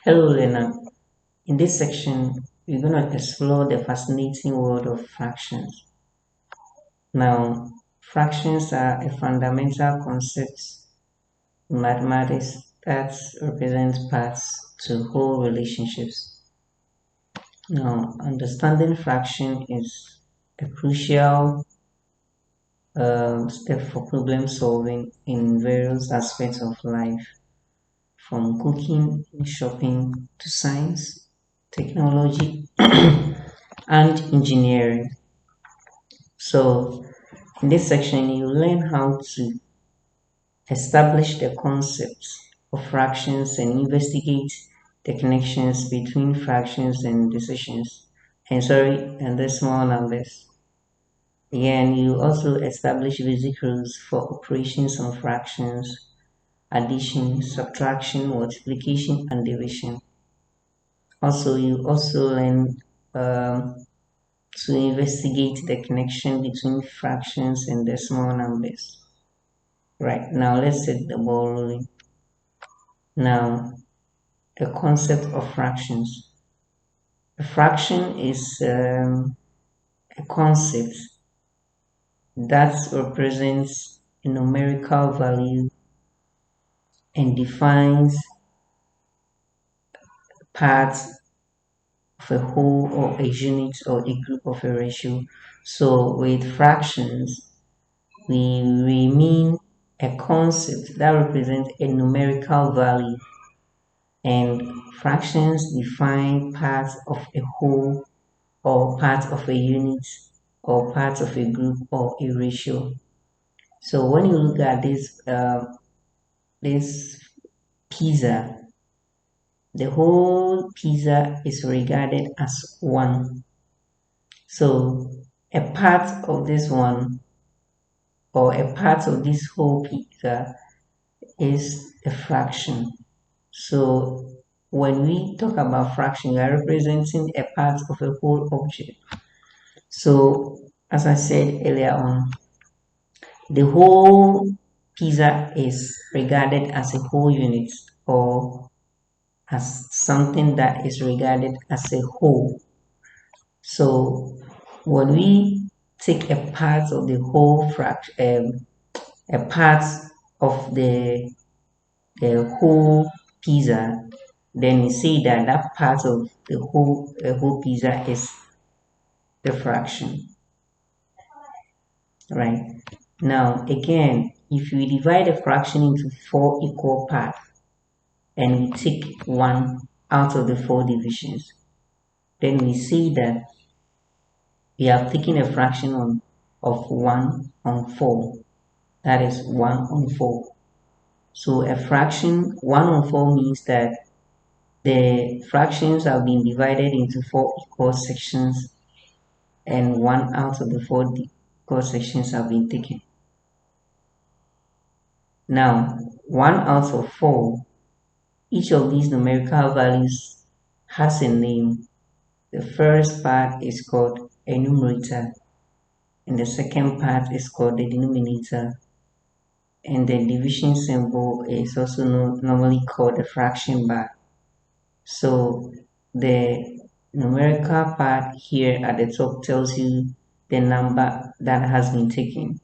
Hello, Lena. In this section, we're going to explore the fascinating world of fractions. Now, fractions are a fundamental concept in mathematics that represents paths to whole relationships. Now, understanding fraction is a crucial step for problem solving in various aspects of life, from cooking, shopping, to science, technology, and engineering. So, in this section, you learn how to establish the concepts of fractions and investigate the connections between fractions and decisions, and the small numbers. Again, you also establish basic rules for operations on fractions, addition, subtraction, multiplication, and division. Also, you also learn to investigate the connection between fractions and decimal numbers. Right, now let's set the ball rolling. Now, the concept of fractions. A fraction is a concept that represents a numerical value and defines parts of a whole or a unit or a group of a ratio. So with fractions, we mean a concept that represents a numerical value, and fractions define parts of a whole or parts of a unit or parts of a group or a ratio. So when you look at this pizza, the whole pizza is regarded as one. So a part of this one or a part of this whole pizza is a fraction. So when we talk about fraction, we are representing a part of a whole object. So as I said earlier on, the whole pizza is regarded as a whole unit or as something that is regarded as a whole. So when we take a part of the whole fraction, a part of the whole pizza, then we say that that part of the whole pizza is the fraction, right? Now again, if we divide a fraction into four equal parts and we take one out of the four divisions, then we see that we have taken a fraction of 1 on 4. That is 1 on 4. So a fraction 1 on 4 means that the fractions have been divided into four equal sections and one out of the four equal sections have been taken. Now, 1 out of 4, each of these numerical values has a name. The first part is called a numerator, and the second part is called the denominator, and the division symbol is also normally called the fraction bar. So the numerical part here at the top tells you the number that has been taken,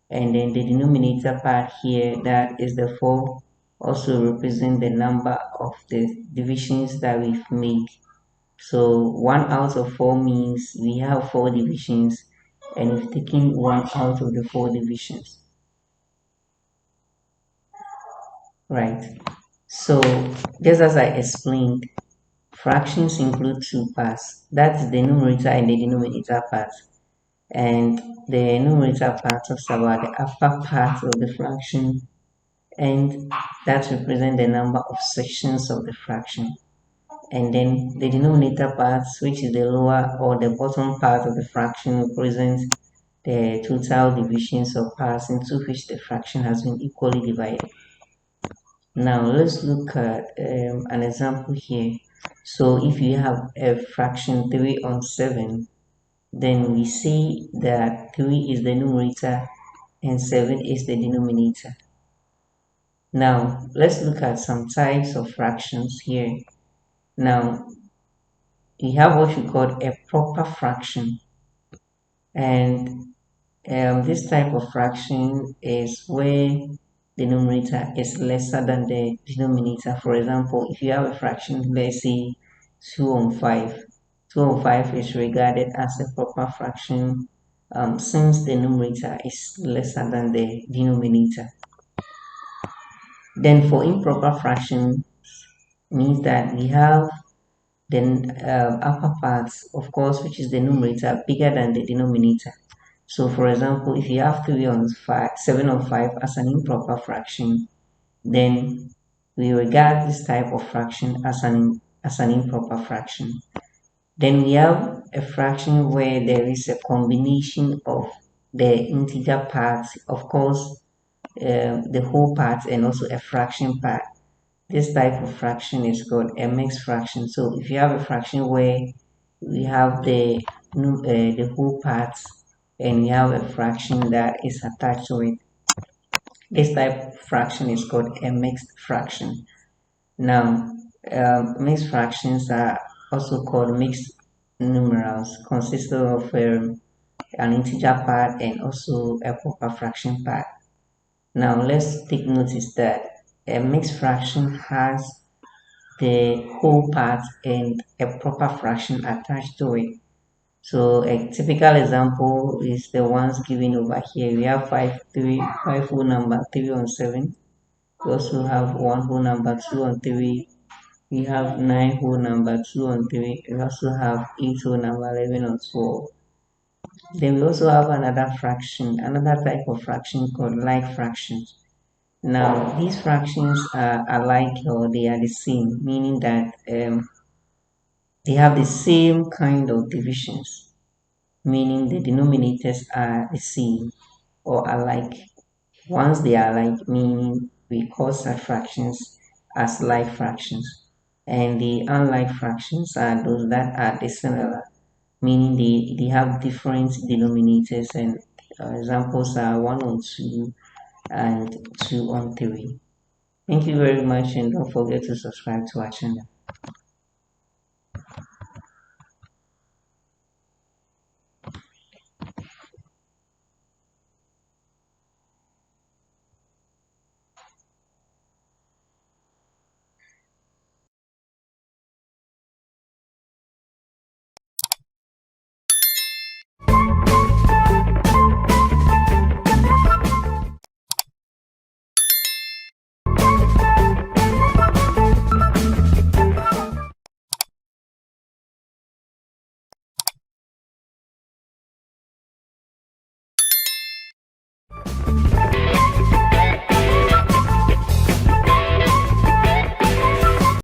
and then the denominator part here, that is the 4, also represent the number of the divisions that we've made. So 1 out of 4 means we have 4 divisions and we've taken 1 out of the 4 divisions, right? So just as I explained, fractions include two parts. That's the numerator and the denominator part. And the numerator part talks about the upper part of the fraction, and that represents the number of sections of the fraction. And then the denominator part, which is the lower or the bottom part of the fraction, represents the total divisions of parts into which the fraction has been equally divided. Now let's look at an example here. So if you have a fraction 3 on 7, then we say that 3 is the numerator and 7 is the denominator. Now let's look at some types of fractions here. Now, we have what we call a proper fraction, and this type of fraction is where the numerator is lesser than the denominator. For example, if you have a fraction, let's say 2 on 5, 2 on 5 is regarded as a proper fraction since the numerator is lesser than the denominator. Then for improper fraction means that we have the upper part, of course, which is the numerator, bigger than the denominator. So for example, if you have 3 on 5, 7 on 5 as an improper fraction, then we regard this type of fraction as an improper fraction. Then we have a fraction where there is a combination of the integer parts, of course, the whole part and also a fraction part. This type of fraction is called a mixed fraction. So if you have a fraction where we have the whole parts and we have a fraction that is attached to it, this type of fraction is called a mixed fraction. Now, mixed fractions are also called mixed numerals, consisting of an integer part and also a proper fraction part. Now, let's take notice that a mixed fraction has the whole part and a proper fraction attached to it. So a typical example is the ones given over here. We have 5 whole number 3 on 7. We also have 1 whole number 2 on 3. We have 9 whole number 2 on 3. We also have 8 whole number 11 on 12. Then we also have another fraction, another type of fraction called like fractions. Now these fractions are alike or they are the same, meaning that they have the same kind of divisions, meaning the denominators are the same or alike. Once they are alike, meaning we call such fractions as like fractions. And the unlike fractions are those that are dissimilar, meaning they have different denominators, and examples are 1 on 2 and 2 on 3. Thank you very much, and don't forget to subscribe to our channel.